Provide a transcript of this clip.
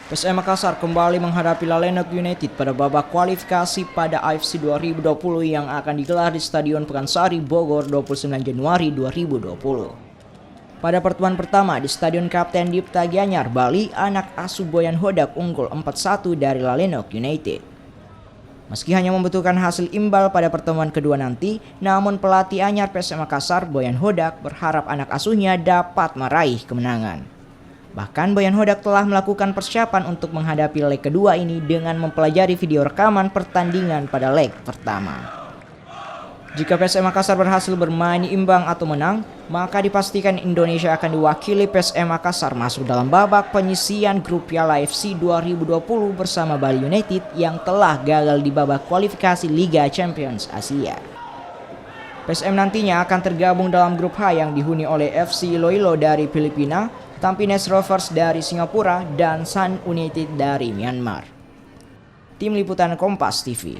PSM Makassar kembali menghadapi Lalenok United pada babak kualifikasi pada AFC 2020 yang akan digelar di Stadion Pekansari, Bogor 29 Januari 2020. Pada pertemuan pertama di Stadion Kapten Dipta Gianyar, Bali, anak asuh Boyan Hodak unggul 4-1 dari Lalenok United. Meski hanya membutuhkan hasil imbal pada pertemuan kedua nanti, namun pelatih anyar PSM Makassar, Boyan Hodak, berharap anak asuhnya dapat meraih kemenangan. Bahkan Boyan Hodak telah melakukan persiapan untuk menghadapi leg kedua ini dengan mempelajari video rekaman pertandingan pada leg pertama. Jika PSM Makassar berhasil bermain imbang atau menang, maka dipastikan Indonesia akan diwakili PSM Makassar masuk dalam babak penyisian grup Piala AFC 2020 bersama Bali United yang telah gagal di babak kualifikasi Liga Champions Asia. PSM nantinya akan tergabung dalam grup H yang dihuni oleh FC Iloilo dari Filipina, Tampines Rovers dari Singapura, dan Sun United dari Myanmar. Tim Liputan Kompas TV.